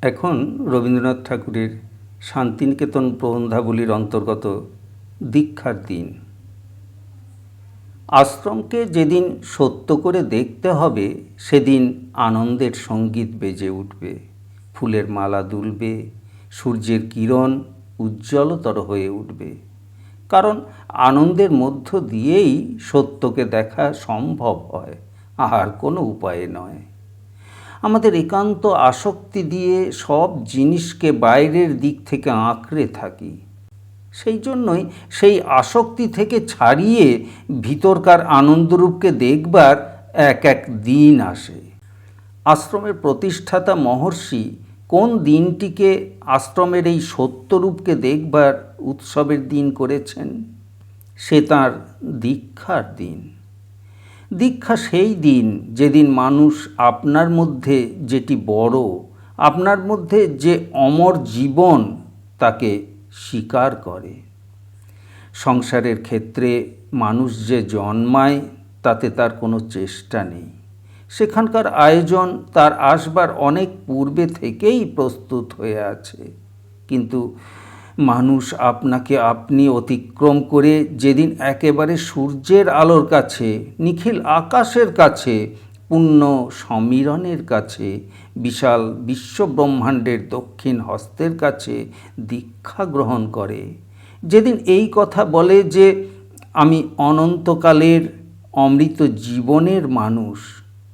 এখন রবীন্দ্রনাথ ঠাকুরের শান্তিনিকেতন প্রবন্ধাবলীর অন্তর্গত দীক্ষার দিন। আশ্রমকে যেদিন সত্য করে দেখতে হবে সেদিন আনন্দের সঙ্গীত বেজে উঠবে, ফুলের মালা দুলবে, সূর্যের কিরণ উজ্জ্বলতর হয়ে উঠবে। কারণ আনন্দের মধ্য দিয়েই সত্যকে দেখা সম্ভব হয়, আর কোনো উপায়ে নয়। আমাদের একান্ত আসক্তি দিয়ে সব জিনিসকে বাইরের দিক থেকে আঁকড়ে থাকি। সেই জন্যই সেই আসক্তি থেকে ছাড়িয়ে ভিতরকার আনন্দরূপকে দেখবার এক এক দিন আসে। আশ্রমের প্রতিষ্ঠাতা মহর্ষি কোন দিনটিকে আশ্রমের এই সত্যরূপকে দেখবার উৎসবের দিন করেছেন? সে তাঁর দীক্ষার দিন। দীক্ষা সেই দিন যেদিন মানুষ আপনার মধ্যে যেটি বড়, আপনার মধ্যে যে অমর জীবন, তাকে স্বীকার করে। সংসারের ক্ষেত্রে মানুষ যে জন্মায় তাতে তার কোনো চেষ্টা নেই। সেখানকার আয়োজন তার আসবার অনেক পূর্বে থেকেই প্রস্তুত হয়ে আছে। কিন্তু মানুষ আপনাকে আপনি অতিক্রম করে যেদিন একেবারে সূর্যের আলোর কাছে, নিখিল আকাশের কাছে, পূর্ণ সমীরণের কাছে, বিশাল বিশ্বব্রহ্মাণ্ডের দক্ষিণ হস্তের কাছে দীক্ষা গ্রহণ করে, যেদিন এই কথা বলে যে আমি অনন্তকালের অমৃত জীবনের মানুষ,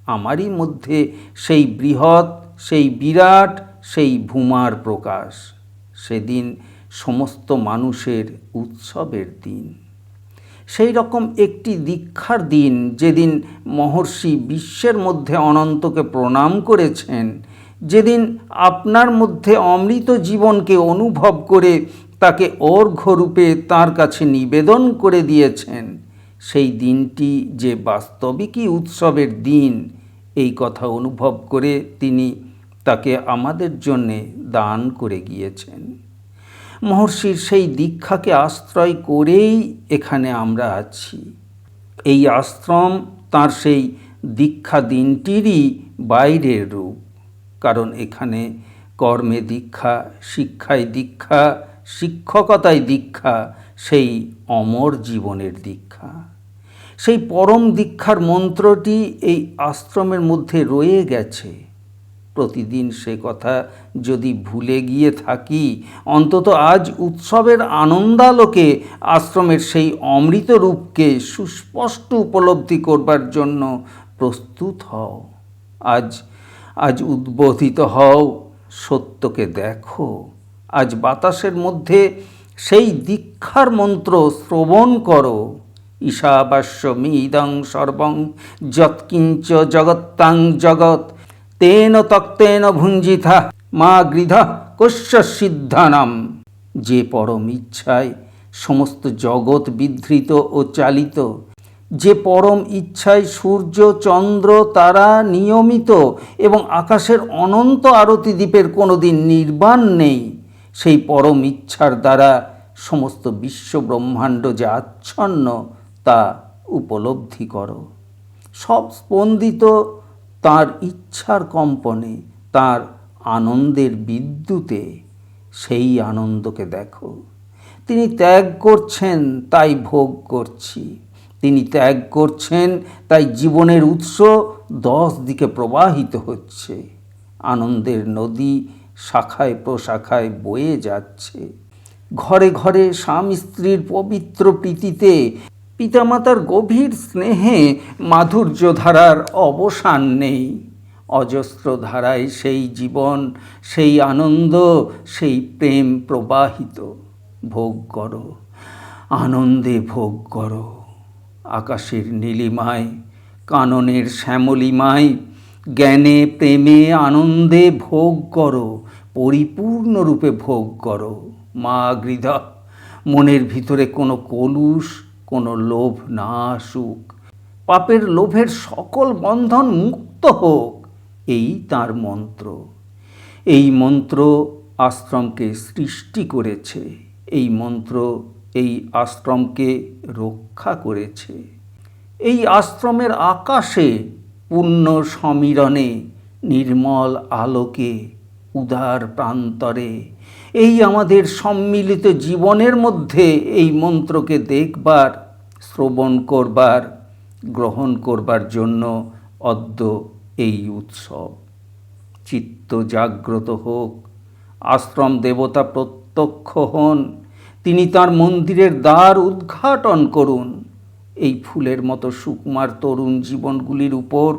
আমারই মধ্যে সেই বৃহৎ, সেই বিরাট, সেই ভূমার প্রকাশ, সেদিন সমস্ত মানুষের উৎসবের দিন। সেই রকম একটি দীক্ষার দিন যেদিন মহর্ষি বিশ্বের মধ্যে অনন্তকে প্রণাম করেছেন, যেদিন আপনার মধ্যে অমৃত জীবনকে অনুভব করে তাকে অর্ঘ্যরূপে তাঁর কাছে নিবেদন করে দিয়েছেন, সেই দিনটি যে বাস্তবিকই উৎসবের দিন, এই কথা অনুভব করে তিনি তাকে আমাদের জন্যে দান করে গিয়েছেন। মহর্ষির সেই দীক্ষাকে আশ্রয় করেই এখানে আমরা আছি। এই আশ্রম তাঁর সেই দীক্ষা দিনটিরই বাইরের রূপ। কারণ এখানে কর্মে দীক্ষা, শিক্ষায় দীক্ষা, শিক্ষকতায় দীক্ষা, সেই অমর জীবনের দীক্ষা। সেই পরম দীক্ষার মন্ত্রটি এই আশ্রমের মধ্যে রয়ে গেছে। প্রতিদিন সে কথা যদি ভুলে গিয়ে থাকি, অন্তত আজ উৎসবের আনন্দালোকে আশ্রমের সেই অমৃত রূপকে সুস্পষ্ট উপলব্ধি করবার জন্য প্রস্তুত হও। আজ উদ্বোধিত হও, সত্যকে দেখো। আজ বাতাসের মধ্যে সেই দীক্ষার মন্ত্র শ্রবণ করো। ঈশাবাস্যমিদং সর্বং যৎকিঞ্চ জগত্তাং জগৎ তেন তক্তেন ভুঞ্জিথা মা গৃধা কস্য সিদ্ধানাম। যে পরম ইচ্ছায় সমস্ত জগৎ বিধৃত ও চালিত, যে পরম ইচ্ছায় সূর্য, চন্দ্র, তারা নিয়মিত এবং আকাশের অনন্ত আরতি দ্বীপের কোনো দিন নির্বাণ নেই, সেই পরম ইচ্ছার দ্বারা সমস্ত বিশ্ব ব্রহ্মাণ্ড যে আচ্ছন্ন তা উপলব্ধি করো। সব স্পন্দিত তাঁর ইচ্ছার কম্পনে, তাঁর আনন্দের বিদ্যুতে। সেই আনন্দকে দেখো। তিনি ত্যাগ করছেন, তাই ভোগ করছি। তিনি ত্যাগ করছেন, তাই জীবনের উৎস 10 দিকে প্রবাহিত হচ্ছে। আনন্দের নদী শাখায় প্রশাখায় বয়ে যাচ্ছে। ঘরে ঘরে স্বামী স্ত্রীর পবিত্র প্রীতিতে, পিতামাতার গভীর স্নেহে মাধুর্য ধারার অবসান নেই। অজস্র ধারায় সেই জীবন, সেই আনন্দ, সেই প্রেম প্রবাহিত। ভোগ করো, আনন্দে ভোগ করো। আকাশের নীলিমায়, কাননের শ্যামলিমায়, জ্ঞানে প্রেমে আনন্দে ভোগ করো, পরিপূর্ণরূপে ভোগ করো। মা গৃধা, মনের ভিতরে কোনো কলুষ, কোনো লোভ না আসুক। পাপের লোভের সকল বন্ধন মুক্ত হোক, এই তাঁর মন্ত্র। এই মন্ত্র আশ্রমকে সৃষ্টি করেছে। এই মন্ত্র এই আশ্রমকে রক্ষা করেছে। এই আশ্রমের আকাশে পূর্ণ সমীরণে, নির্মল আলোকে উদার প্রান্তরে। এই আমাদের সম্মিলিত জীবনের মধ্যে এই মন্ত্রকে দেখবার, শ্রবণ করবার, গ্রহণ করবার জন্য অদ্য এই উৎসব। চিত্ত জাগ্রত হোক, আশ্রম দেবতা প্রত্যক্ষ হন, তিনি তার মন্দিরের দ্বার উদ্ঘাটন করুন। এই ফুলের মতো সুকুমার তরুণ জীবনগুলির উপর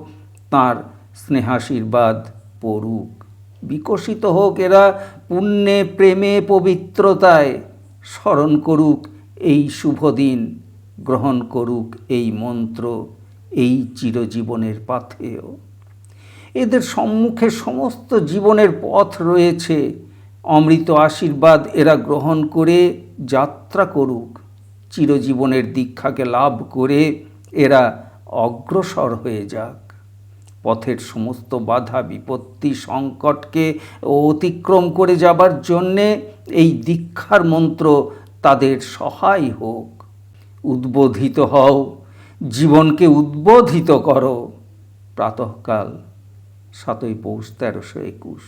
তাঁর স্নেহাশীর্বাদ পড়ুক। বিকশিত হোক এরা পুণ্যে, প্রেমে, পবিত্রতায়। স্মরণ করুক এই শুভ দিন, গ্রহণ করুক এই মন্ত্র, এই চিরজীবনের পাথেয়। এদের সম্মুখে সমস্ত জীবনের পথ রয়েছে। অমৃত আশীর্বাদ এরা গ্রহণ করে যাত্রা করুক। চিরজীবনের দীক্ষাকে লাভ করে এরা অগ্রসর হয়ে যাক। পথের সমস্ত বাধা, বিপত্তি, সংকটকে অতিক্রম করে যাবার জন্যে এই দীক্ষার মন্ত্র তাদের সহায় হোক। উদ্বোধিত হও, জীবনকে উদ্বোধিত করো। প্রাতঃকাল 7ই পৌষ 1321।